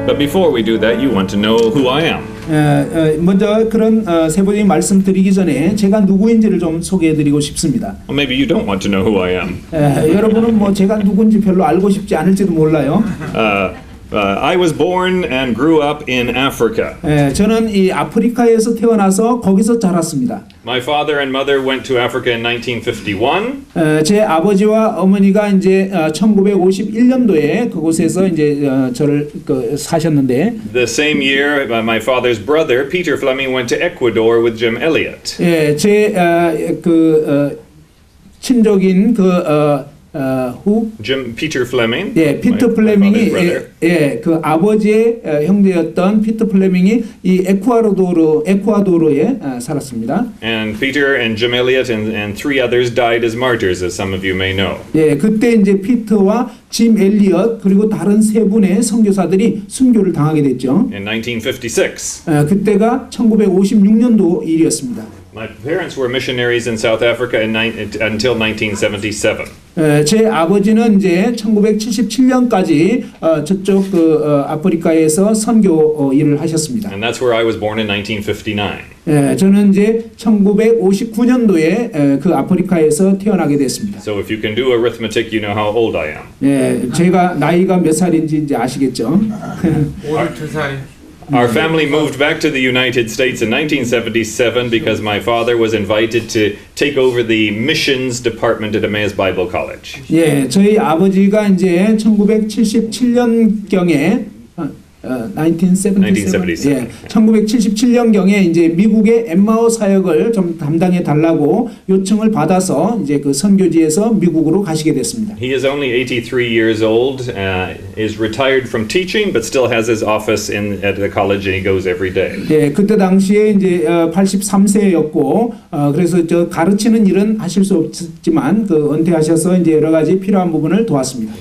But before we do that, you want to know who I am. 먼저 그런 세부적인 말씀드리기 전에 제가 누구인지를 좀 소개해드리고 싶습니다. Well, maybe you don't want to know who I am. 여러분은 뭐 제가 누군지 별로 알고 싶지 않을지도 몰라요. I was born and grew up in Africa. 저는 이 아프리카에서 태어나서 거기서 자랐습니다. My father and mother went to Africa in 1951. 제 아버지와 어머니가 이제 1951년도에 그곳에서 이제 저를 사셨는데 The same year, my father's brother Peter Fleming went to Ecuador with Jim Elliot. 제 친족인 Peter Fleming. 피터 플레밍이 그 아버지의 형제였던 피터 플레밍이 이 에쿠아도르에 살았습니다. And Peter and Jim Elliot and three others died as martyrs, as some of you may know. 그때 이제 피터와 짐 엘리엇 그리고 다른 세 분의 선교사들이 순교를 당하게 됐죠. In 1956. 그때가 1956년도 일이었습니다. My parents were missionaries in South Africa until 1977. 제 아버지는 이제 1977년까지 저쪽 아프리카에서 선교 일을 하셨습니다. And that's where I was born in 1959. 저는 이제 1959년도에 그 아프리카에서 태어나게 됐습니다. So if you can do arithmetic, you know how old I am. 제가 나이가 몇 살인지 이제 아시겠죠? 52살. Our family moved back to the United States in 1977 because my father was invited to take over the missions department at Emmaus Bible College. 저희 아버지가 이제 1977년경에 1977년경에 이제 미국의 엠마오 사역을 좀 담당해 달라고 요청을 받아서 이제 그 선교지에서 미국으로 가시게 됐습니다. He is only 83 years old, is retired from teaching, but still has his office at the college, and he goes every day. 그때 당시에 이제 83세였고 그래서 저 가르치는 일은 하실 수 없지만 그 은퇴하셔서 이제 여러 가지 필요한 부분을 도왔습니다.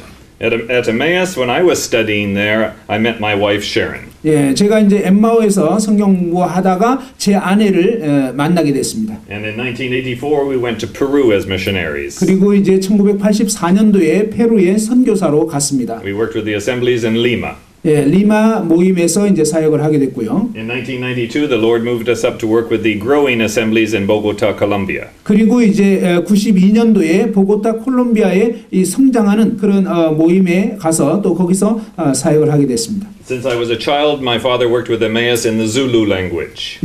At Emmaus, when I was studying there, I met my wife Sharon. 제가 이제 엠마오에서 성경 공부하다가 제 아내를 만나게 됐습니다. And in 1984, we went to Peru as missionaries. 그리고 이제 1984년도에 페루에 선교사로 갔습니다. We worked with the assemblies in Lima. 리마 모임에서 이제 사역을 하게 됐고요. In 1992, the Lord moved us up to work with the growing assemblies in Bogota, Colombia. 그리고 이제 92년도에 보고타 콜롬비아에 이 성장하는 그런 모임에 가서 또 거기서 사역을 하게 됐습니다. Since I was a child, my father worked with Emmaus in the Zulu language.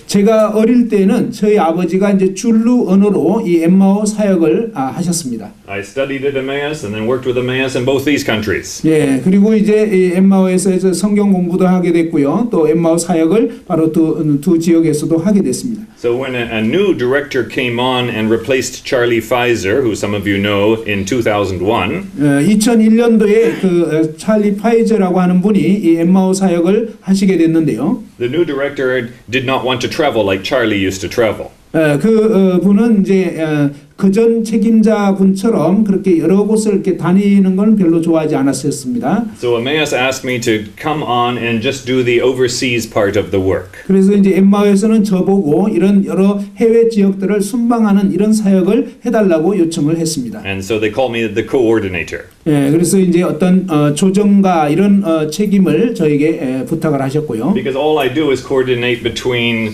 제가 어릴 때는 저희 아버지가 이제 줄루 언어로 이 엠마오 사역을 하셨습니다. I studied at Emmaus and then worked with Emmaus in both these countries. 그리고 이제 이 엠마오에서 성경 공부도 하게 됐고요. 또 엠마오 사역을 바로 두 지역에서도 하게 됐습니다. So when a new director came on and replaced Charlie Pfizer, who some of you know, in 2001, 2001년도에 그 찰리 파이저라고 하는 분이 이 엠마오 사역을 하시게 됐는데요. the new director did not want to travel like Charlie used to travel. 그 분은 이제 그전 책임자 분처럼 그렇게 여러 곳을 이렇게 다니는 건 별로 좋아하지 않았었습니다. So Emmaus asked me to come on and just do the overseas part of the work. 그래서 이제 엠마오에서는 저보고 이런 여러 해외 지역들을 순방하는 이런 사역을 해달라고 요청을 했습니다. And so they called me the coordinator. 그래서 이제 어떤 조정과 이런 책임을 저에게 부탁을 하셨고요. Because all I do is coordinate between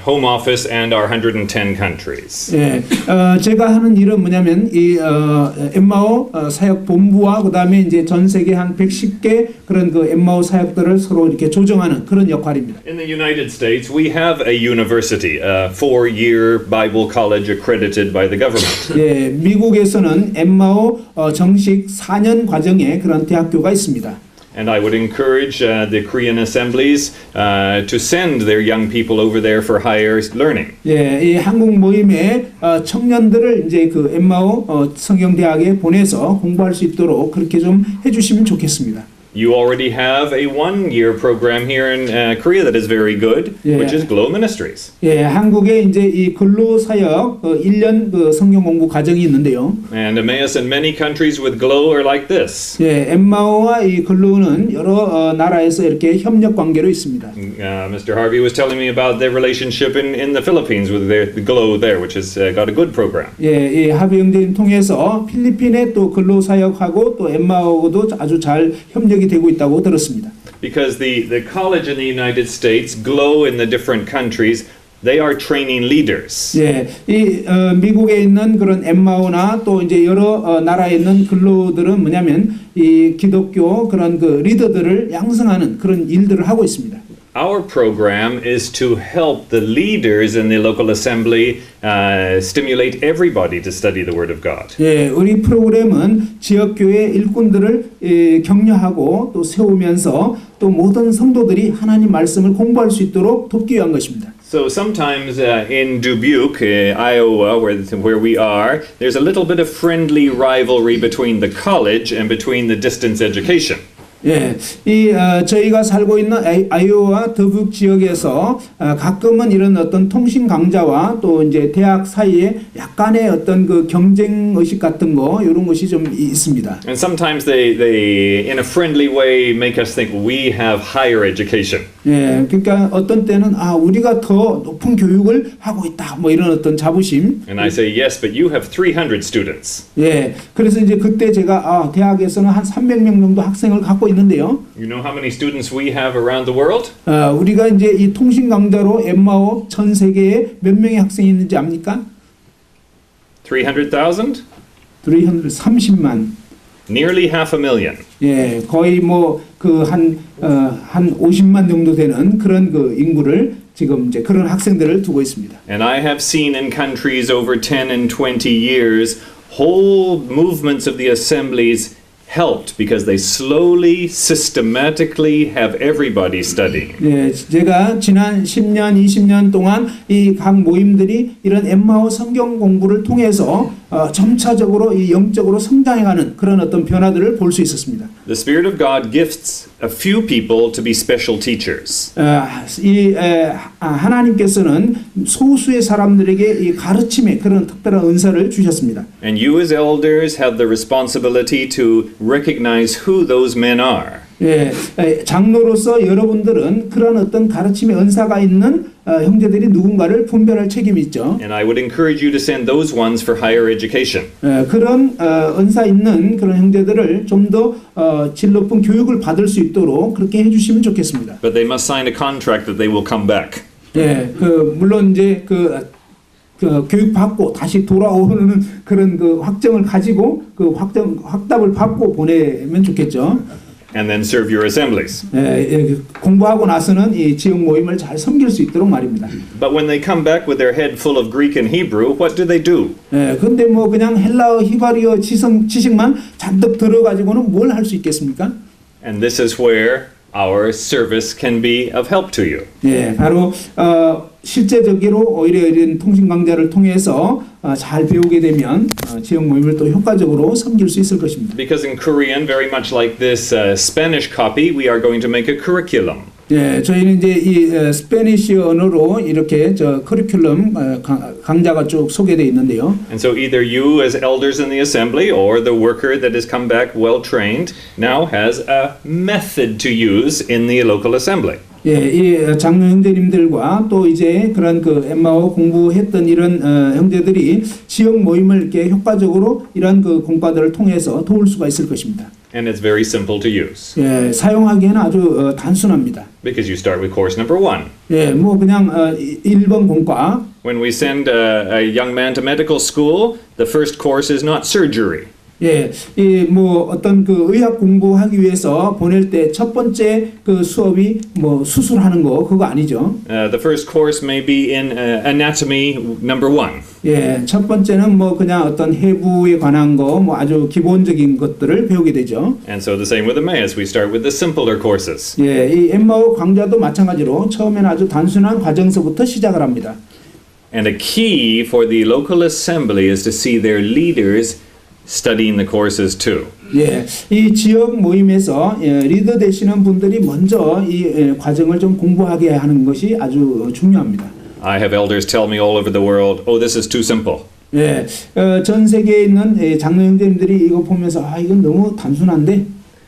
home office and our 110 countries. 제가 하는 일은 뭐냐면 이 엠마오 사역 본부와 그다음에 이제 전 세계 한 110개 그런 그 엠마오 사역들을 서로 이렇게 조정하는 그런 역할입니다. In the United States, we have a university, a 4-year Bible college accredited by the government. 미국에서는 엠마오 정식 4년 과정의 그런 대학교가 있습니다. And I would encourage the Korean assemblies to send their young people over there for higher learning. 이 한국 모임에 청년들을 이제 그 엠마오 성경대학에 보내서 공부할 수 있도록 그렇게 좀 해주시면 좋겠습니다. You already have a 1-year program here in Korea that is very good, which is Glow Ministries. 한국에 이제 이 근로 사역 1년 그 성경 공부 과정이 있는데요. And Emmaus and many countries with Glow are like this. 엠마오와 이 근로는 여러 나라에서 이렇게 협력 관계로 있습니다. Mr. Harvey was telling me about their relationship in the Philippines with the Glow there, which has got a good program. 이 하비 형제님 통해서 필리핀에 또 근로 사역하고 또 엠마오도 아주 잘 협력이 되고 있다고 들었습니다. because the college in the United States, GLOW in the different countries, they are training leaders. 예, 미국에 있는 그런 엠마오나 또 이제 여러 나라에 있는 근로들은 뭐냐면 이 기독교 그런 그 리더들을 양성하는 그런 일들을 하고 있습니다. Our program is to help the leaders in the local assembly stimulate everybody to study the Word of God. 예, 우리 프로그램은 지역교회 일꾼들을 격려하고 또 세우면서 또 모든 성도들이 하나님 말씀을 공부할 수 있도록 돕기 위한 것입니다. So sometimes in Dubuque, Iowa, where we are, there's a little bit of friendly rivalry between the college and between the distance education. 예, 저희가 살고 있는 아이오와 더북 지역에서 가끔은 이런 어떤 통신 강좌와 또 이제 대학 사이에 약간의 어떤 그 경쟁 의식 같은 거 이런 것이 좀 있습니다. And sometimes they in a friendly way make us think we have higher education. 예, 그러니까 어떤 때는 우리가 더 높은 교육을 하고 있다 뭐 이런 어떤 자부심. And I say yes, but you have 300 students. 예, 그래서 이제 그때 제가 대학에서는 한 300명 정도 학생을 갖고 있는데요. You know how many students we have around the world? 우리가 이제 이 통신 강좌로 엠마오 전 세계에 몇 명의 학생이 있는지 압니까? 300,000? 330만. Nearly 500,000. 예, 거의 뭐 그 한 50만 정도 되는 그런 그 인구를 지금 이제 그런 학생들을 두고 있습니다. And I have seen in countries over 10 and 20 years whole movements of the assemblies helped because they slowly, systematically have everybody studying. 예, 제가 지난 10년, 20년 동안 이 각 모임들이 이런 엠마오 성경 공부를 통해서 점차적으로 이 영적으로 성장해가는 그런 어떤 변화들을 볼 수 있었습니다. The Spirit of God gifts a few people to be special teachers. 하나님께서는 소수의 사람들에게 이 가르침의 그런 특별한 은사를 주셨습니다. And you as elders have the responsibility to recognize who those men are. 예, 장로로서 여러분들은 그런 어떤 가르침의 은사가 있는 형제들이 누군가를 분별할 책임이 있죠. And I would encourage you to send those ones for higher education. 그런 은사 있는 그런 형제들을 좀 더 질 높은 교육을 받을 수 있도록 그렇게 해주시면 좋겠습니다. But they must sign a contract that they will come back. 예, 물론 이제 그 교육 받고 다시 돌아오는 그런 그 확정을 가지고 그 확답을 받고 보내면 좋겠죠. And then serve your assemblies. 공부하고 나서는 이 지역 모임을 잘 섬길 수 있도록 말입니다. But when they come back with their head full of Greek and Hebrew, what do they do? 근데 뭐 그냥 헬라어, 히바리어 지식만 잔뜩 들어가지고는 뭘 할 수 있겠습니까? And this is where our service can be of help to you. 예, 바로 실제적으로 오히려 이런 통신 강좌를 통해서 잘 배우게 되면 지역 모임을 또 효과적으로 섬길 수 있을 것입니다. Because in Korean, very much like this Spanish copy, we are going to make a curriculum. 예, 저희는 이제 이 스페니시 언어로 이렇게 커리큘럼 강좌가 쭉 소개되어 있는데요. And so either you as elders in the assembly or the worker that has come back well trained now has a method to use in the local assembly. 예, 이 장로 형제님들과 또 이제 그런 그 엠마오 공부했던 이런 형제들이 지역 모임을 이렇게 효과적으로 이런 그 공과들을 통해서 도울 수가 있을 것입니다. And it's very simple to use. 예, 사용하기에는 아주 단순합니다. Because you start with course number 1. 예, 뭐 그냥 1번 공과. When we send a young man to medical school, the first course is not surgery. 예, 이 뭐 어떤 그 의학 공부하기 위해서 보낼 때 첫 번째 그 수업이 뭐 수술하는 거 그거 아니죠. The first course may be in anatomy number 1. 예, 첫 번째는 뭐 그냥 어떤 해부에 관한 거 뭐 아주 기본적인 것들을 배우게 되죠. And so the same with Emmaus. We start with the simpler courses. 예, 이 엠마오 강좌도 마찬가지로 처음에는 아주 단순한 과정서부터 시작을 합니다. And a key for the local assembly is to see their leaders studying the courses too. 예, 이 지역 모임에서 리더 되시는 분들이 먼저 이 과정을 좀 공부하게 하는 것이 아주 중요합니다. I have elders tell me all over the world, "Oh, this is too simple." 예, 전 세계에 있는 장로 형제님들이 이거 보면서 이건 너무 단순한데,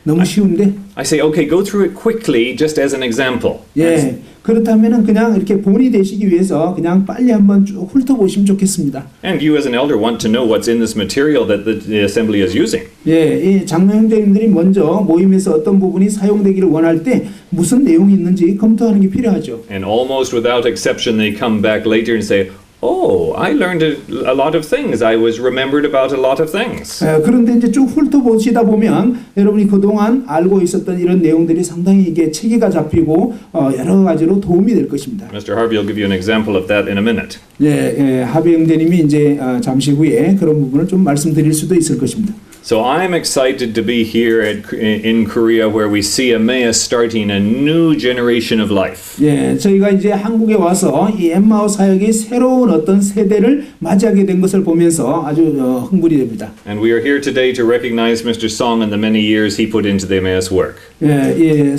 너무 쉬운데. I say, okay, go through it quickly, just as an example. 예. 그렇다면은 그냥 이렇게 본이 되시기 위해서 그냥 빨리 한번 쭉 훑어보시면 좋겠습니다. And you as an elder want to know what's in this material that the assembly is using. 예, 이 장로 형제님들이 먼저 모임에서 어떤 부분이 사용되기를 원할 때 무슨 내용이 있는지 검토하는 게 필요하죠. And almost without exception, they come back later and say, oh, I learned a lot of things. I was remembered about a lot of things. 그런데 이제 쭉 훑어보시다 보면 여러분이 그동안 알고 있었던 이런 내용들이 상당히 이게 체계가 잡히고 여러 가지로 도움이 될 것입니다. Mr. Harvey will give you an example of that in a minute. 예, 하비 형제님이 이제 잠시 후에 그런 부분을 좀 말씀드릴 수도 있을 것입니다. So I'm excited to be here in Korea where we see Emmaus starting a new generation of life. 예, 저희가 이제 한국에 와서 이 엠마오 사역의 새로운 어떤 세대를 맞이하게 된 것을 보면서 아주 흥분이 됩니다. And we are here today to recognize Mr. Song and the many years he put into the Emmaus work. 예,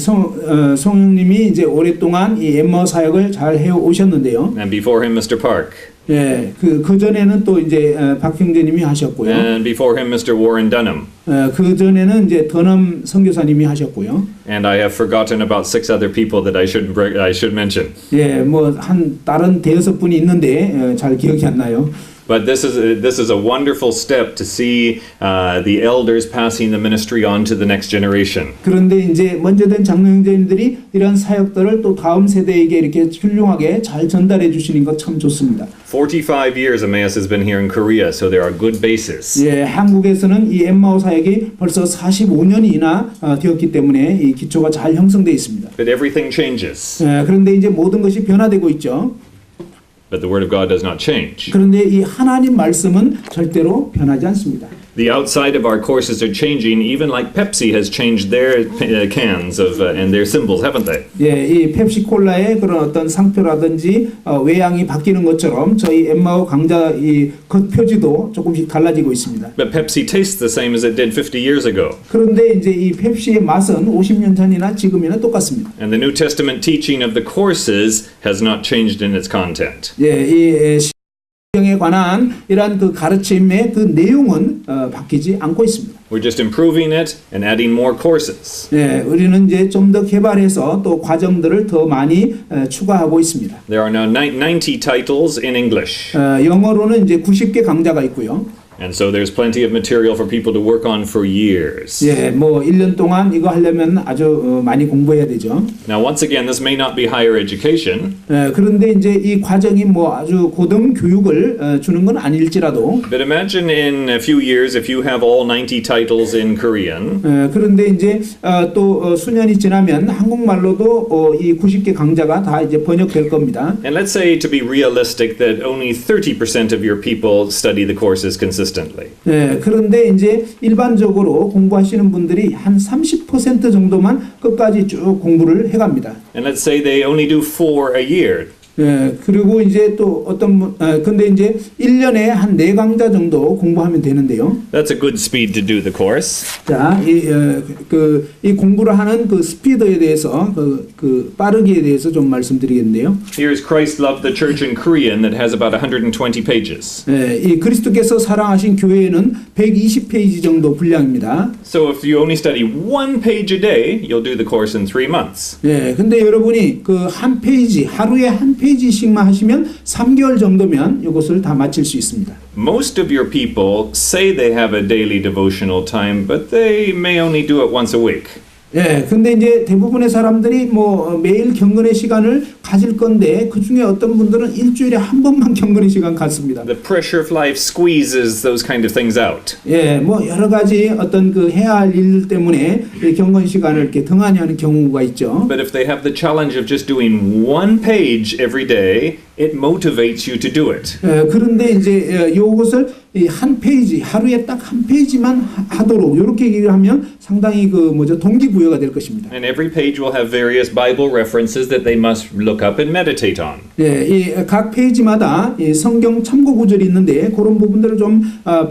송영님이 이제 오랫동안 이 엠마오 사역을 잘 해 오셨는데요. And before him, Mr. Park. 예, 그 전에는 또 이제 박 형제님이 하셨고요. And before him, Mr. Warren Dunham. 그 전에는 이제 더남 선교사님이 하셨고요. And I have forgotten about 6 other people that I should mention. 예, 뭐 한 다른 대여섯 분이 있는데 잘 기억이 안 나요. But this is a wonderful step to see the elders passing the ministry on to the next generation. 그런데 이제 먼저 된 장로 형제님들이 이런 사역들을 또 다음 세대에게 이렇게 훌륭하게 잘 전달해 주시는 것 참 좋습니다. 45 years Emmaus has been here in Korea, so there are good bases. 예, 한국에서는 이 엠마오 사역이 벌써 45년이나 되었기 때문에 이 기초가 잘 형성되어 있습니다. But everything changes. 예, 그런데 이제 모든 것이 변화되고 있죠. But the word of God does not change. 그런데 이 하나님 말씀은 절대로 변하지 않습니다. The outside of our courses are changing, even like Pepsi has changed their cans and their symbols, haven't they? 예, 이 펩시콜라의 그런 어떤 상표라든지 외양이 바뀌는 것처럼 저희 엠마오 강좌 이 겉표지도 조금씩 달라지고 있습니다. But Pepsi tastes the same as it did 50 years ago. 그런데 이제 이 펩시의 맛은 50년 전이나 지금이나 똑같습니다. And the New Testament teaching of the courses has not changed in its content. 예, 이 성경에 관한 이러한 그 가르침의 그 내용은 바뀌지 않고 있습니다. We're just improving it and adding more courses. 예, 우리는 이제 좀 더 개발해서 또 과정들을 더 많이 추가하고 있습니다. There are now 90 titles in English. 영어로는 이제 90개 강좌가 있고요. And so there's plenty of material for people to work on for years. 예, 뭐 1년 동안 이거 하려면 아주 많이 공부해야 되죠. Now, once again, this may not be higher education. 그런데 이제 이 과정이 뭐 아주 고등 교육을 주는 건 아닐지라도. But imagine in a few years if you have all 90 titles in Korean. 그런데 이제 또 수년이 지나면 한국말로도 이 90개 강좌가 다 이제 번역될 겁니다. And let's say to be realistic that only 30% of your people study the courses consistently. 그런데 이제 일반적으로 공부하시는 분들이 한 30% 정도만 끝까지 쭉 공부를 해갑니다. And let's say they only do 4 a year. 그리고 이제 또 어떤 분, 근데 이제 1년에 한 4강좌 정도 공부하면 되는데요. That's a good speed to do the course. 자, 이 공부를 하는 그 스피드에 대해서 그 빠르기에 대해서 좀 말씀드리겠는데요. Here's Christ Loved the Church in Korean that has about 120 pages. 이 그리스도께서 사랑하신 교회는 120페이지 정도 분량입니다. So if you only study 1 page a day, you'll do the course in 3 months. 근데 여러분이 그 한 페이지, 하루에 한 페이지씩만 하시면 3개월 정도면 이것을 다 마칠 수 있습니다. Most of your people say they have a daily devotional time, but they may only do it once a week. 근데 이제 대부분의 사람들이 뭐 매일 경건의 시간을 가질 건데 그 중에 어떤 분들은 일주일에 한 번만 경건의 시간 갖습니다. The pressure of life squeezes those kind of things out. 뭐 여러 가지 어떤 그 해야 할 일 때문에 경건 시간을 이렇게 등한히 하는 경우가 있죠. But if they have the challenge of just doing 1 page every day, it motivates you to do it. 그런데 이제 요것을 한 페이지 하루에 딱 한 페이지만 하도록 이렇게 얘기를 하면 상당히 그 뭐죠 동기부여가 될 것입니다. And every page will have various Bible references that they must look up and meditate on. 이 각 페이지마다 이 성경 참고 구절이 있는데 그런 부분들을 좀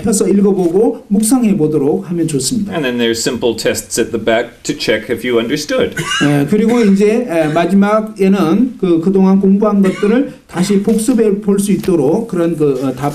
펴서 읽어보고 묵상해 보도록 하면 좋습니다. And then there's simple tests at the back to check if you understood. 그리고 이제 마지막에는 그동안 공부한 것들을 다시 복습해 볼 수 있도록 그런 그 답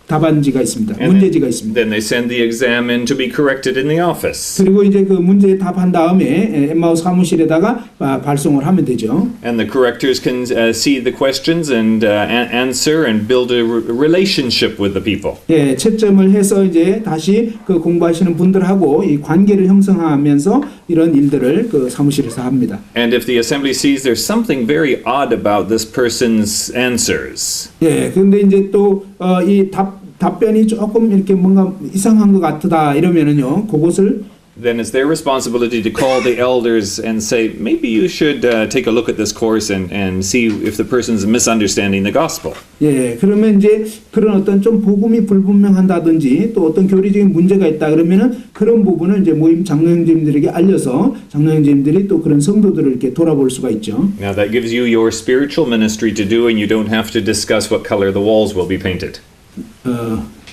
답안지가 있습니다. And 문제지가 있습니다. then they send the exam in to be corrected in the office. 그리고 이제 그 문제에 답한 다음에 엠마오 사무실에다가 발송을 하면 되죠. And the correctors can see the questions and answer and build a relationship with the people. 예, 채점을 해서 이제 다시 그 공부하시는 분들하고 이 관계를 형성하면서 이런 일들을 그 사무실에서 합니다. And if the assembly sees there's something very odd about this person's answers, 예, 그런데 이제 또 이 답변이 조금 이렇게 뭔가 이상한 것 같다 이러면은요, 그것을 then it's their responsibility to call the elders and say, maybe you should take a look at this course and see if the person's misunderstanding the gospel. 예, 그러면 이제 그런 어떤 좀 복음이 불분명한다든지 또 어떤 교리적인 문제가 있다 그러면은 그런 부분을 이제 모임 장로형제님들에게 알려서 장로형제님들이 또 그런 성도들을 이렇게 돌아볼 수가 있죠. Now that gives you your spiritual ministry to do, and you don't have to discuss what color the walls will be painted.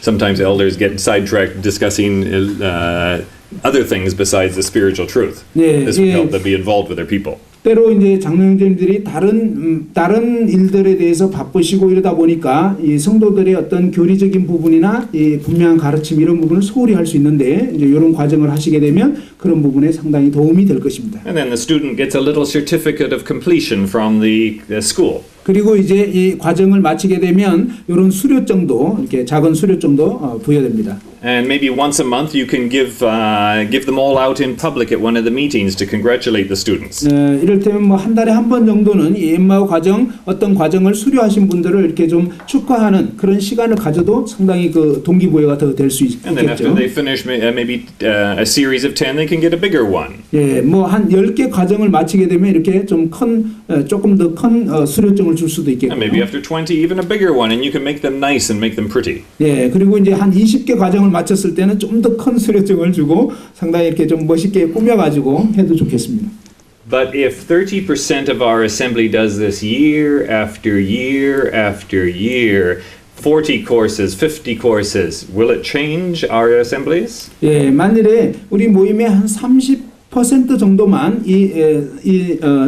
Sometimes elders get sidetracked discussing other things besides the spiritual truth. 네, This would 예. help them be involved with their people. 때로 이제 장로님들이 다른 일들에 대해서 바쁘시고 이러다 보니까 이 성도들의 어떤 교리적인 부분이나 이 분명한 가르침 이런 부분을 소홀히 할 수 있는데 이제 이런 과정을 하시게 되면 그런 부분에 상당히 도움이 될 것입니다. And then the student gets a little certificate of completion from the school. 그리고 이제 이 과정을 마치게 되면 이런 수료증도 이렇게 작은 수료증도 부여됩니다. And maybe once a month you can give them all out in public at one of the meetings to congratulate the students. 이를테면 뭐 한 달에 한 번 정도는 이 엠마오 과정 어떤 과정을 수료하신 분들을 이렇게 좀 축하하는 그런 시간을 가져도 상당히 그 동기부여가 더 될 수 And then after 있겠죠. they finish maybe a series of 10, they can get a bigger one. 예, 뭐 한 10개 과정을 마치게 되면 이렇게 좀 조금 더 큰 수료증을 줄 수도 And maybe 있겠고요. after 20, even a bigger one, and you can make them nice and make them pretty. 예, 그리고 이제 한 20개 과정을 마쳤을 때는 좀 더 큰 수료증을 주고 상당히 이렇게 좀 멋있게 꾸며가지고 해도 좋겠습니다. But if 30% of our assembly does this year after year after year, 40 courses, 50 courses, will it change our assemblies? 예, 만일에 우리 모임의 한 30% 정도만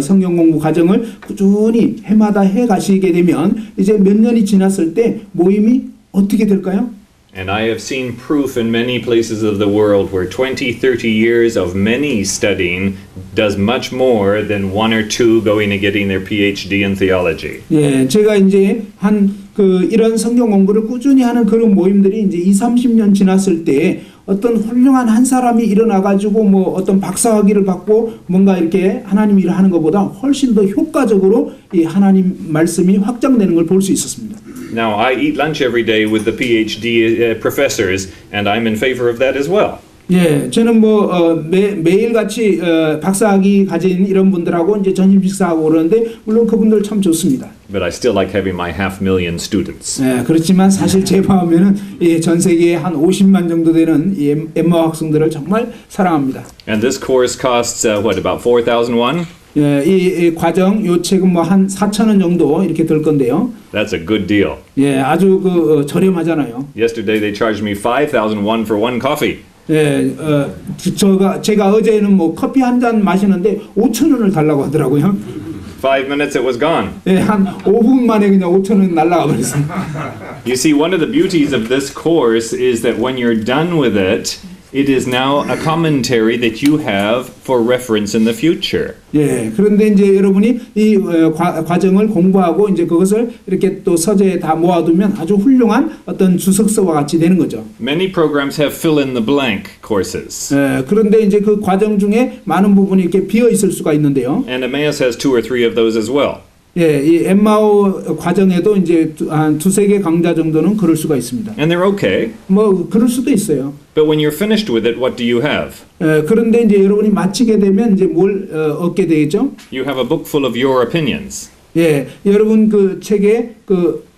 성경 공부 과정을 꾸준히 해마다 해 가시게 되면 이제 몇 년이 지났을 때 모임이 어떻게 될까요? And I have seen proof in many places of the world where 20, 30 years of many studying does much more than one or two going and getting their PhD in theology. 예, 제가 이제 이런 성경 공부를 꾸준히 하는 그런 모임들이 이제 20, 30년 지났을 때 어떤 훌륭한 한 사람이 일어나가지고 뭐 어떤 박사학위를 받고 뭔가 이렇게 하나님 일을 하는 것보다 훨씬 더 효과적으로 이 하나님 말씀이 확장되는 걸 볼 수 있었습니다. Now, I eat lunch every day with the PhD professors, and I'm in favor of that as well. 예, 저는 매일 같이 박사학위 가진 이런 분들하고 이제 점심 식사하고 그러는데 물론 그분들 참 좋습니다. But I still like having my 500,000 students. 예, 그렇지만 사실 제 마음에는 전 세계에 한 50만 정도 되는 이 엠마오 학생들을 정말 사랑합니다. And this course costs about 4,000 won? 예, 이 과정 요 책은 뭐 한 4,000원 정도 이렇게 들 건데요. That's a good deal. 예, 아주 저렴하잖아요. Yesterday they charged me 5,000 won for one coffee. 예, 제가 어제는 뭐 커피 한 잔 마시는데 5,000원을 달라고 하더라고요. 5 minutes it was gone. 예, 한 5분 만에 그냥 5,000원 날라가 버렸어요. You see, one of the beauties of this course is that when you're done with it, it is now a commentary that you have for reference in the future. 예, 그런데 이제 여러분이 이 과정을 공부하고 이제 그것을 이렇게 또 서재에 다 모아두면 아주 훌륭한 어떤 주석서와 같이 되는 거죠. Many programs have fill in the blank courses. 예, 그런데 이제 그 과정 중에 많은 부분이 이렇게 비어 있을 수가 있는데요. And Emmaus has 2 or 3 of those as well. 예, 이 엠마오 과정에도 이제 한 2-3개 강좌 정도는 그럴 수가 있습니다. And they're okay. 뭐 그럴 수도 있어요. But when you're finished with it, what do you have? 그런데 이제 여러분이 마치게 되면 이제 뭘 얻게 되겠죠? You have a book full of your opinions. 예, 여러분 그 책에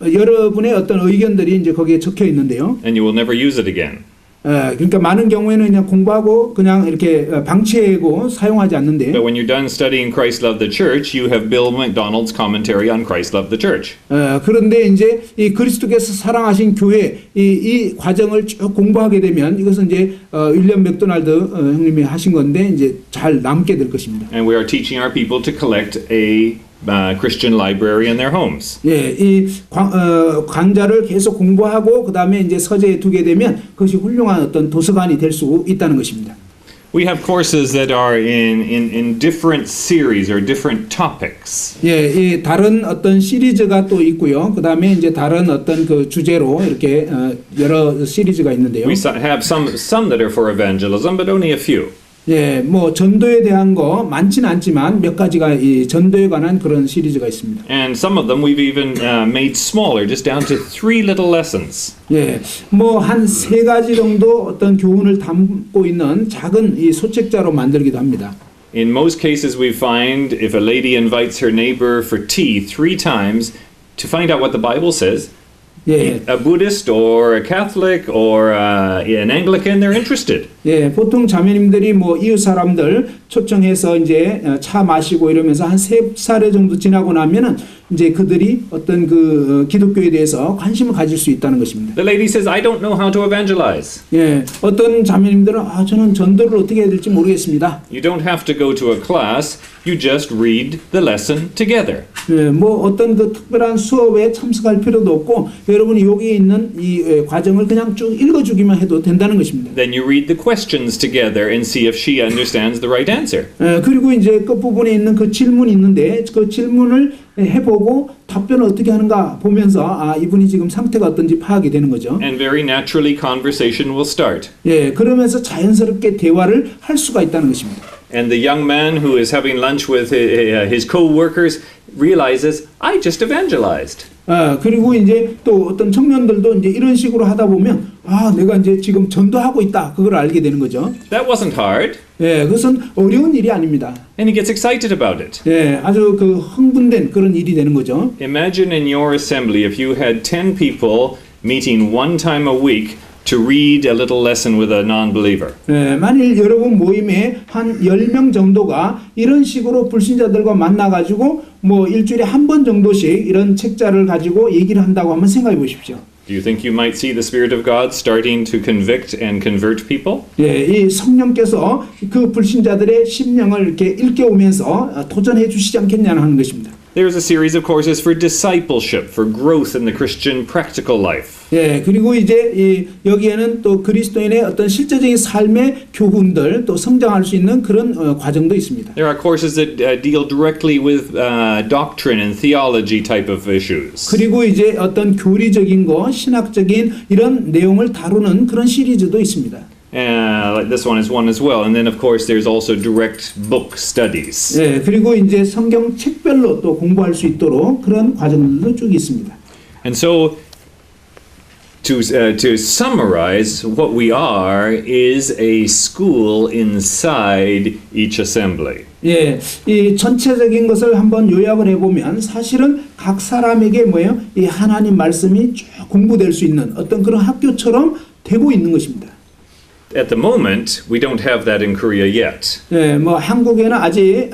여러분의 어떤 의견들이 이제 거기에 적혀 있는데요. And you will never use it again. 그러니까 많은 경우에는 그냥 공부하고 그냥 이렇게 방치하고 사용하지 않는데. But when you're done studying Christ Loved the Church, you have Bill McDonald's commentary on Christ Loved the Church. 그런데 이제 이 그리스도께서 사랑하신 교회 이 과정을 쭉 공부하게 되면 이것은 이제 윌리엄 맥도날드 형님이 하신 건데 이제 잘 남게 될 것입니다. And we are teaching our people to collect a Christian library in their homes. 예, 강좌를 계속 공부하고 그 다음에 이제 서재에 두게 되면 그것이 훌륭한 어떤 도서관이 될 수 있다는 것입니다. We have courses that are in different series or different topics. 예, 이 다른 어떤 시리즈가 또 있고요. 그 다음에 이제 다른 어떤 그 주제로 이렇게 여러 시리즈가 있는데요. We have some that are for evangelism, but only a few. 예, 뭐 전도에 대한 거 많지는 않지만 몇 가지가 이 전도에 관한 그런 시리즈가 있습니다. And some of them we've even made smaller, just down to 3 little lessons. 예, 뭐 한 3가지 정도 어떤 교훈을 담고 있는 작은 이 소책자로 만들기도 합니다. In most cases, we find if a lady invites her neighbor for tea 3 times to find out what the Bible says, 예, a Buddhist or a Catholic or an Anglican, they're interested. 예, 보통 자매님들이 뭐 이웃 사람들 초청해서 이제 차 마시고 이러면서 한 3차례 정도 지나고 나면은 이제 그들이 어떤 그 기독교에 대해서 관심을 가질 수 있다는 것입니다. The lady says, I don't know how to evangelize. 예, 어떤 자매님들은 저는 전도를 어떻게 해야 될지 모르겠습니다. You don't have to go to a class, you just read the lesson together. 예, 뭐 어떤 그 특별한 수업에 참석할 필요도 없고 여러분이 여기에 있는 이 과정을 그냥 쭉 읽어주기만 해도 된다는 것입니다. Then you read the questions together and see if she understands the right answer. 예, 그리고 이제 끝부분에 있는 그 질문이 있는데 그 질문을 해보고 답변을 어떻게 하는가 보면서 이분이 지금 상태가 어떤지 파악이 되는 거죠. And very naturally conversation will start. 예, 그러면서 자연스럽게 대화를 할 수가 있다는 것입니다. And the young man who is having lunch with his co-workers realizes, I just evangelized. 그리고 이제 또 어떤 청년들도 이제 이런 식으로 하다 보면 내가 이제 지금 전도하고 있다. 그걸 알게 되는 거죠. That wasn't hard. 예, 그것은 어려운 일이 아닙니다. And he gets excited about it. 예, 아주 그 흥분된 그런 일이 되는 거죠. Imagine in your assembly if you had 10 people meeting 1 time a week to read a little lesson with a non-believer. 예, 만일 여러분 모임에 한 10명 정도가 이런 식으로 불신자들과 만나가지고 뭐 일주일에 한 번 정도씩 이런 책자를 가지고 얘기를 한다고 한번 생각해 보십시오. Do you think you might see the Spirit of God starting to convict and convert people? 예, 이 성령께서 그 불신자들의 심령을 이렇게 일깨우면서 도전해 주시지 않겠냐는 하는 것입니다. There's a series of courses for discipleship, for growth in the Christian practical life. 예, 그리고 이제 여기에는 또 그리스도인의 어떤 실제적인 삶의 교훈들 또 성장할 수 있는 그런 과정도 있습니다. There are courses that deal directly with doctrine and theology type of issues. 그리고 이제 어떤 교리적인 거, 신학적인 이런 내용을 다루는 그런 시리즈도 있습니다. Like this one is one as well. And then of course there's also direct book studies. 예, 그리고 이제 성경 책별로 또 공부할 수 있도록 그런 과정들도 쭉 있습니다. And so to summarize, what we are is a school inside each assembly. 예, 이 전체적인 것을 한번 요약을 해보면 사실은 각 사람에게 뭐예요? 이 하나님 말씀이 쭉 공부될 수 있는 어떤 그런 학교처럼 되고 있는 것입니다. At the moment, we don't have that in Korea yet. 예, 뭐 한국에는 아직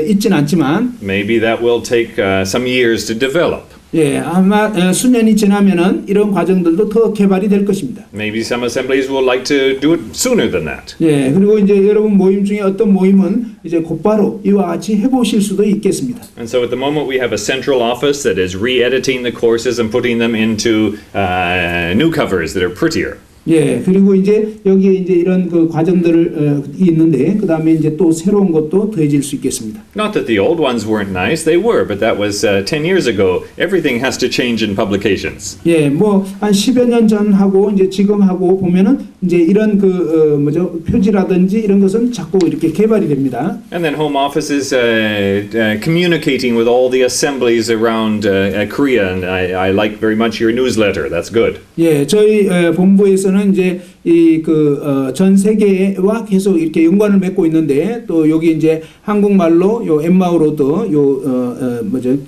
있진 않지만 Maybe that will take some years to develop. 예, 아마 수년이 지나면은 이런 과정들도 더 개발이 될 것입니다. Maybe some assemblies will like to do it sooner than that. 예, 그리고 이제 여러분 모임 중에 어떤 모임은 이제 곧바로 이와 같이 해보실 수도 있겠습니다. And so at the moment we have a central office that is re-editing the courses and putting them into new covers that are prettier. 예, 그리고 이제 여기에 이제 이런 그 과정들을 있는데 그 다음에 이제 또 새로운 것도 더해질 수 있겠습니다. Not that the old ones weren't nice, they were, but that was 10 years ago. Everything has to change in publications. 예, 뭐 한 10여 년 전하고 이제 지금하고 보면은 이제 이런 그 표지라든지 이런 것은 자꾸 이렇게 개발이 됩니다. And then Home Office is communicating with all the assemblies around Korea, and I like very much your newsletter. That's good. 예, 저희 본부에서는 이제 이 전 세계와 계속 이렇게 연관을 맺고 있는데 또 여기 이제 한국말로 요 엠마오로드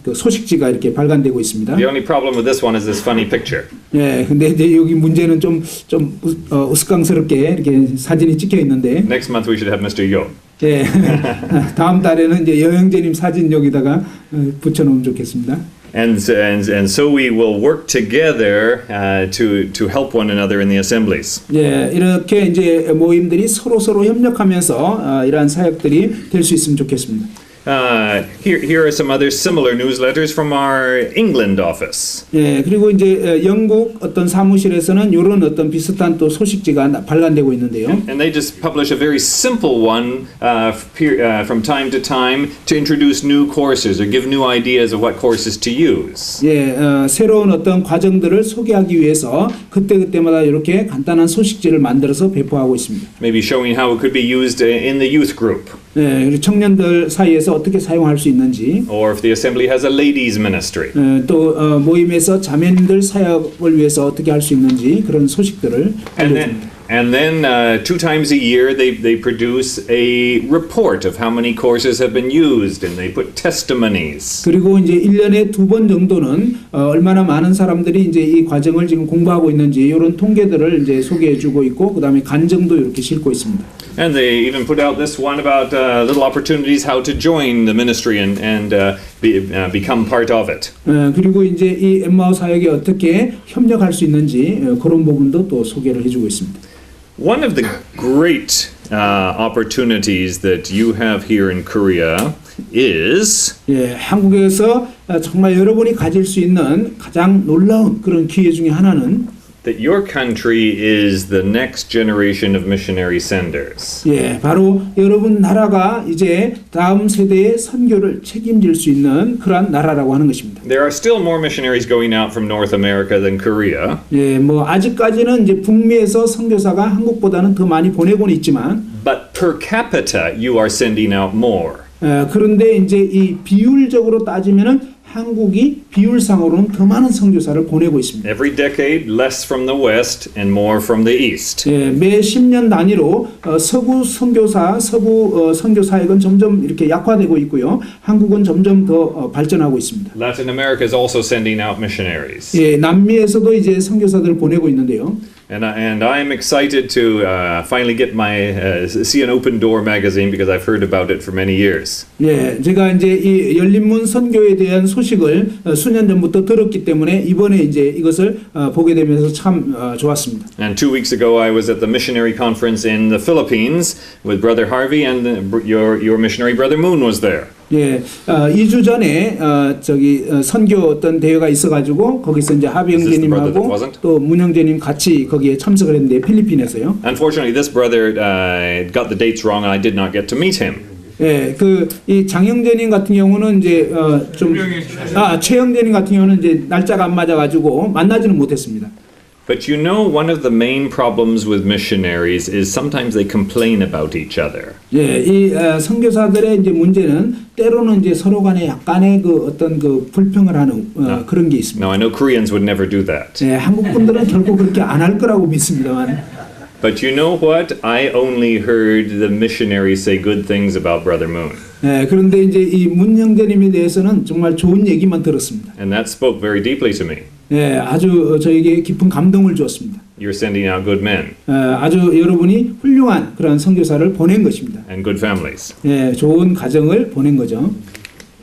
그 소식지가 이렇게 발간되고 있습니다. The only problem with this one is this funny picture. 예, 근데 이제 여기 문제는 좀 우스꽝스럽게 이렇게 사진이 찍혀 있는데. Next month we should have Mr. Yo. 예, 다음 달에는 이제 여행제님 사진 여기다가 붙여놓으면 좋겠습니다. And so we will work together to help one another in the assemblies. 예, 이렇게 이제 모임들이 서로 협력하면서 이러한 사역들이 될 수 있으면 좋겠습니다. Here are some other similar newsletters from our England office. 예, 그리고 이제 영국 어떤 사무실에서는 이런 어떤 비슷한 또 소식지가 발간되고 있는데요. And they just publish a very simple one from time to time to introduce new courses or give new ideas of what courses to use. 예, 새로운 어떤 과정들을 소개하기 위해서 그때그때마다 이렇게 간단한 소식지를 만들어서 배포하고 있습니다. Maybe showing how it could be used in the youth group. 예, 그리고 청년들 사이에서 어떻게 사용할 수 있는지, Or if the assembly has a ladies ministry. 또 모임에서 자매님들 사역을 위해서 어떻게 할 수 있는지 그런 소식들을 알려줍니다. And then 2 times a year they produce a report of how many courses have been used and they put testimonies. 그리고 이제 1년에 2번 정도는 얼마나 많은 사람들이 이제 이 과정을 지금 공부하고 있는지 이런 통계들을 이제 소개해 주고 있고 그다음에 간증도 이렇게 싣고 있습니다. And they even put out this one about little opportunities how to join the ministry and become part of it. 그리고 이제 이 엠마오 사역에 어떻게 협력할 수 있는지 그런 부분도 또 소개를 해주고 있습니다. One of the great opportunities that you have here in Korea is 예, 한국에서 정말 여러분이 가질 수 있는 가장 놀라운 그런 기회 중에 하나는 that your country is the next generation of missionary senders. 예, 바로 여러분 나라가 이제 다음 세대의 선교를 책임질 수 있는 그러한 나라라고 하는 것입니다. There are still more missionaries going out from North America than Korea. 예, 뭐 아직까지는 이제 북미에서 선교사가 한국보다는 더 많이 보내고는 있지만, But per capita, you are sending out more. 그런데 이제 이 비율적으로 따지면은 한국이 비율상으로는 더 많은 선교사를 보내고 있습니다. Every decade, less from the West and more from the East. 예, 매 10년 단위로 서구 선교 사역은 점점 이렇게 약화되고 있고요. 한국은 점점 더 발전하고 있습니다. Latin America is also sending out missionaries. 예, 남미에서도 이제 선교사들을 보내고 있는데요. And I'm excited to finally get my see an Open Door magazine because I've heard about it for many years. 예, 제가 이제 이 열린문 선교에 대한 소식을 수년 전부터 들었기 때문에 이번에 이제 이것을 보게 되면서 참 좋았습니다. And 2 weeks ago, I was at the missionary conference in the Philippines with Brother Harvey, and your missionary brother Moon was there. 예, 2주 전에 선교 어떤 대회가 있어가지고 거기서 이제 하비 형제님하고 또 문 형제님 같이 거기에 참석을 했는데 필리핀에서요. Unfortunately, this brother got the dates wrong, and I did not get to meet him. 예, 이 장형제님 같은 경우는 이제 최 형제님 같은 경우는 이제 날짜가 안 맞아가지고 만나지는 못했습니다. But you know, one of the main problems with missionaries is sometimes they complain about each other. 예, 이 선교사들의 이제 문제는 때로는 이제 서로 간에 약간의 그 어떤 그 불평을 하는 그런 게 있습니다. Now, I know Koreans would never do that. 예, 한국 분들은 결코 그렇게 안 할 거라고 믿습니다만. But you know what? I only heard the missionaries say good things about Brother Moon. 예, 그런데 이제 이 문 형제님에 대해서는 정말 좋은 얘기만 들었습니다. And that spoke very deeply to me. 예, 아주 저에게 깊은 감동을 주었습니다. You're sending out good men 아주 여러분이 훌륭한 그런 선교사를 보낸 것입니다. and good families. 예, 좋은 가정을 보낸 거죠.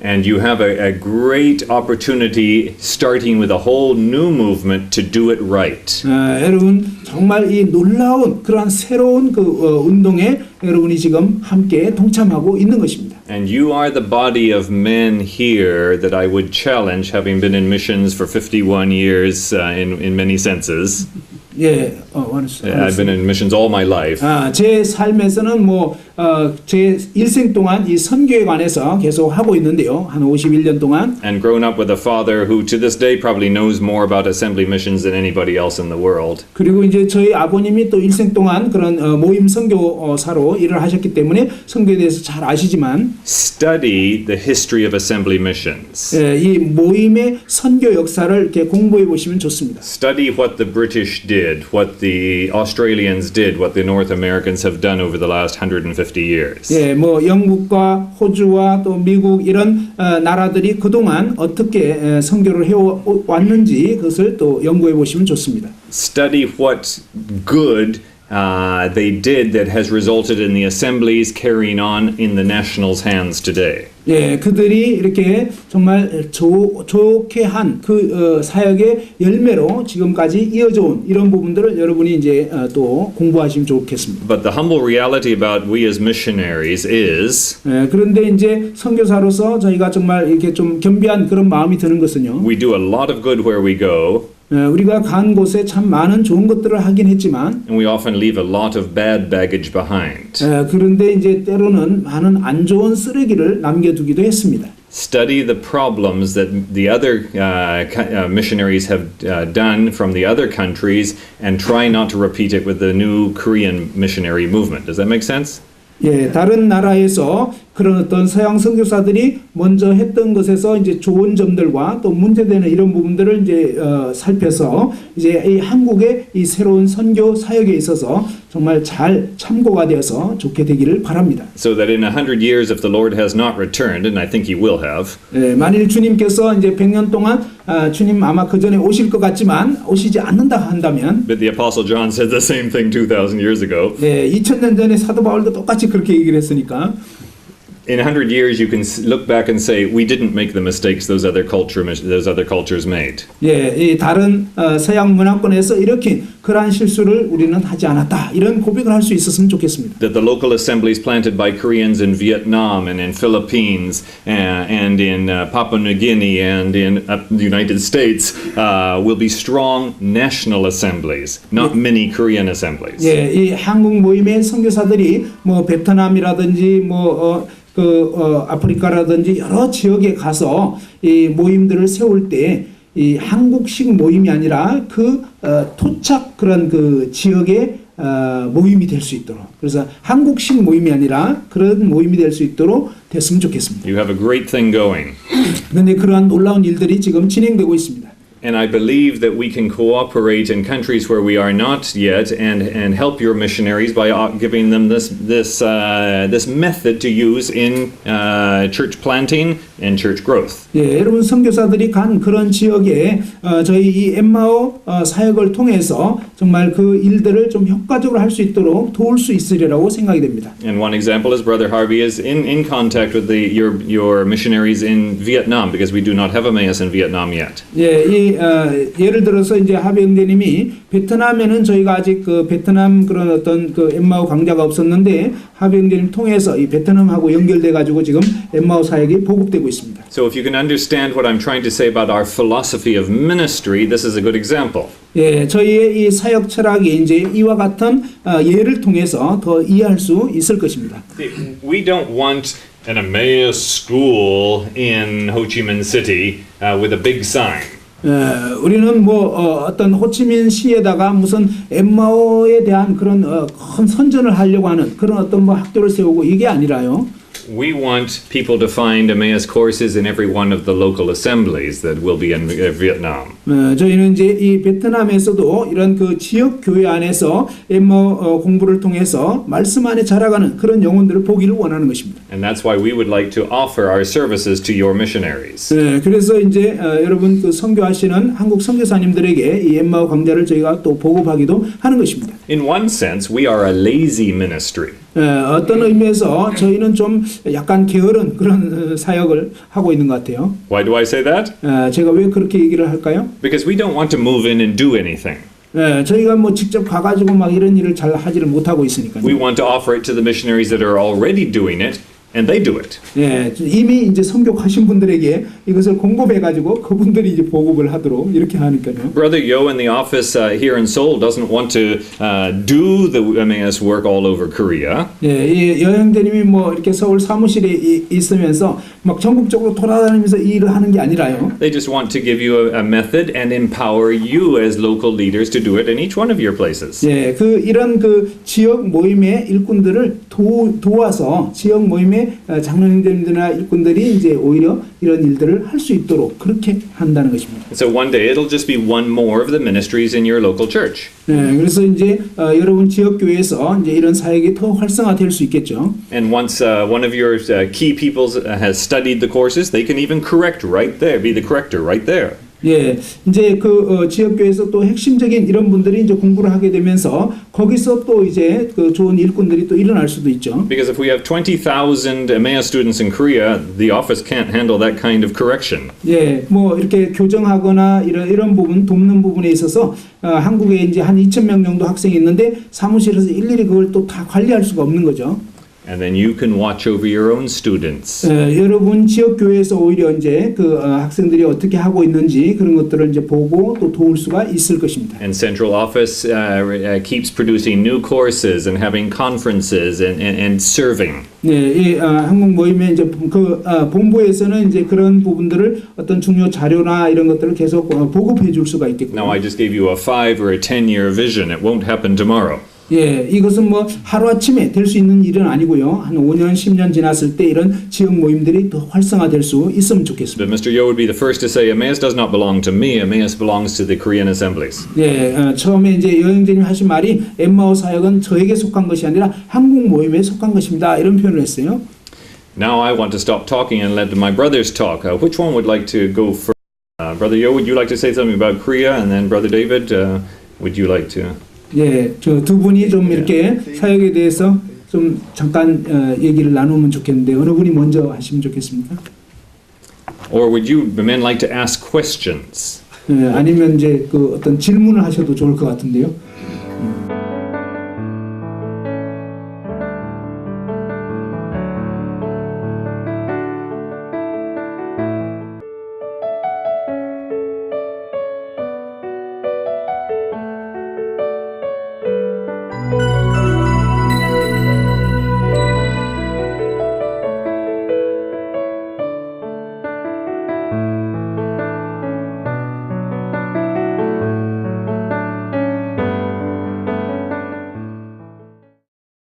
And you have a great opportunity starting with a whole new movement to do it right. 여러분 정말 이 놀라운 그러한 새로운 그 운동에 여러분이 지금 함께 동참하고 있는 것입니다. And you are the body of men here that I would challenge, having been in missions for 51 years in many senses. 예, I've been in missions all my life. 제 삶에서는 제 일생 동안 이 선교에 관해서 계속 하고 있는데요. 한 51년 동안. And grown up with a father who to this day probably knows more about assembly missions than anybody else in the world. 그리고 이제 저희 아버님이 또 일생 동안 그런 모임 선교사로 일을 하셨기 때문에 선교에 대해서 잘 아시지만 Study the history of assembly missions. 예, 이 모임의 선교 역사를 이렇게 공부해 보시면 좋습니다. Study what the British did, what the Australians did, what the North Americans have done over the last 150 years. 예, 영국과 호주와 또 미국 이런 나라들이 그동안 어떻게 선교를 해 왔는지 그것을 또 연구해 보시면 좋습니다. Study what good they did that has resulted in the assemblies carrying on in the nationals' hands today. 예, 그들이 이렇게 정말 좋게 한 그 사역의 열매로 지금까지 이어져 온 이런 부분들을 여러분이 이제 또 공부하시면 좋겠습니다. But the humble reality about we as missionaries is 예, 그런데 이제 선교사로서 저희가 정말 이렇게 좀 겸비한 그런 마음이 드는 것은요. we do a lot of good where we go, 우리가 간 곳에 참 많은 좋은 것들을 하긴 했지만 and we often leave a lot of bad baggage behind. 그런데 이제 때로는 많은 안 좋은 쓰레기를 남겨두기도 했습니다. Study the problems that the other missionaries have done from the other countries and try not to repeat it with the new Korean missionary movement. Does that make sense? 예, 다른 나라에서 그런 어떤 서양 선교사들이 먼저 했던 것에서 이제 좋은 점들과 또 문제되는 이런 부분들을 이제 살펴서 이제 이 한국의 이 새로운 선교 사역에 있어서 정말 잘 참고가 되어서 좋게 되기를 바랍니다. So that in 100 years, if the Lord has not returned, and I think He will have, 예, 만일 주님께서 이제 100년 동안 주님 아마 그 전에 오실 것 같지만 오시지 않는다 한다면, but the Apostle John said the same thing 2,000 years ago. 예, 2000년 전에 사도 바울도 똑같이 그렇게 얘기를 했으니까. In 100 years, you can look back and say, we didn't make the mistakes those other cultures made. 예, 이 다른 서양 문화권에서 일으킨 그러한 실수를 우리는 하지 않았다. 이런 고백을 할 수 있었으면 좋겠습니다. That the local assemblies planted by Koreans in Vietnam and in Philippines and in Papua New Guinea and in the United States will be strong national assemblies, not mini Korean assemblies. 예, 이 한국 모임의 선교사들이 뭐 베트남이라든지 아프리카라든지 여러 지역에 가서 이 모임들을 세울 때 이 한국식 모임이 아니라 그 토착 그런 그 지역의 모임이 될 수 있도록, 그래서 한국식 모임이 아니라 그런 모임이 될 수 있도록 됐으면 좋겠습니다. You have a great thing going. 그런데 그러한 놀라운 일들이 지금 진행되고 있습니다. And I believe that we can cooperate in countries where we are not yet, and help your missionaries by giving them this method to use in church planting and church growth. 예, 여러분 선교사들이 간 그런 지역에 저희 이 엠마오 사역을 통해서 정말 그 일들을 좀 효과적으로 할 수 있도록 도울 수 있으리라고 생각이 됩니다. And one example is Brother Harvey is in contact with your missionaries in Vietnam, because we do not have Emmaus in Vietnam yet. 예, 예를 들어서 이제 하비 형제님이 베트남에는 저희가 아직 그 베트남 그런 어떤 그 엠마오 강좌가 없었는데 하비 형제님 통해서 이 베트남하고 연결돼 가지고 지금 엠마오 사역이 보급되고 있습니다. So if you can understand what I'm trying to say about our philosophy of ministry, this is a good example. 예, 저희의 이 사역 철학이 이제 이와 같은 예를 통해서 더 이해할 수 있을 것입니다. We don't want an Emmaus school in Ho Chi Minh City with a big sign. 우리는 어떤 호치민 시에다가 무슨 엠마오에 대한 그런 큰 선전을 하려고 하는 그런 어떤 학교를 세우고 이게 아니라요. We want people to find Emmaus courses in every one of the local assemblies that will be in Vietnam. 저희는 이제 이 베트남에서도 이런 그 지역 교회 안에서 엠마오 공부를 통해서 말씀 안에 자라가는 그런 영혼들을 보기를 원하는 것입니다. And that's why we would like to offer our services to your missionaries. 그래서 이제 여러분 그 선교하시는 한국 선교사님들에게 이 엠마오 강좌를 저희가 또 보급하기도 하는 것입니다. In one sense, we are a lazy ministry. 어떤 의미에서 저희는 좀 약간 게으른 그런 사역을 하고 있는 것 같아요. Why do I say that? 제가 왜 그렇게 얘기를 할까요? Because we don't want to move in and do anything. 저희가 뭐 직접 가가지고 막 이런 일을 잘 하지를 못하고 있으니까요. We want to offer it to the missionaries that are already doing it, and they do it. 예, 이미 이제 선교하신 분들에게 이것을 공급해가지고 그분들이 이제 보급을 하도록 이렇게 하니까요. Brother Yo in the office here in Seoul doesn't want to do the Emmaus work all over Korea. 예, 이 여행자님이 뭐 이렇게 서울 사무실에 있으면서 막 전국적으로 돌아다니면서 이 일을 하는 게 아니라요. They just want to give you a method and empower you as local leaders to do it in each one of your places. 예, 이런 그 지역 모임의 일꾼들을 도와서 지역 모임의 장로님들이나 일꾼들이 이제 오히려 이런 일들을 할 수 있도록 그렇게 한다는 것입니다. So one day it'll just be one more of the ministries in your local church. 그래서 이제 여러분 지역 교회에서 이제 이런 사역이 더 활성화될 수 있겠죠. And once one of your key people has studied the courses, they can even correct right there, be the corrector right there. 예, 이제 그 지역교회에서 또 핵심적인 이런 분들이 이제 공부를 하게 되면서 거기서 또 이제 그 좋은 일꾼들이 또 일어날 수도 있죠. Because if we have 20,000 Emmaus students in Korea, the office can't handle that kind of correction. 예, 뭐 이렇게 교정하거나 이런 부분 돕는 부분에 있어서 한국에 이제 한 2,000명 정도 학생이 있는데 사무실에서 일일이 그걸 또 다 관리할 수가 없는 거죠. And then you can watch over your own students. 여러분 지역 교회에서 오히려 이제 그 학생들이 어떻게 하고 있는지 그런 것들을 이제 보고 또 도울 수가 있을 것입니다. And central office keeps producing new courses and having conferences and serving. 네, 이 한국 모임에 이제 그 본부에서는 이제 그런 부분들을 어떤 중요 자료나 이런 것들을 계속 보급해 줄 수가 있겠고. Now I just gave you a 5 or a 10-year vision. It won't happen tomorrow. 예, 이것은 뭐 하루아침에 될 수 있는 일은 아니고요. 한 5년, 10년 지났을 때 이런 지역 모임들이 더 활성화될 수 있으면 좋겠습니다. But Mr. Yo would be the first to say, Emmaus does not belong to me. Emmaus belongs to the Korean assemblies. 예, 처음에 이제 여행자님 하신 말이 엠마오 사역은 저에게 속한 것이 아니라 한국 모임에 속한 것입니다. 이런 표현을 했어요. Now I want to stop talking and let my brothers talk. Which one would like to go first? Brother Yo, would you like to say something about Korea? And then Brother David, would you like to? 예, 저 두 분이 좀 이렇게 사역에 대해서 좀 잠깐 얘기를 나누면 좋겠는데 어느 분이 먼저 하시면 좋겠습니까? Or would you men like to ask questions? 예, 아니면 이제 그 어떤 질문을 하셔도 좋을 것 같은데요.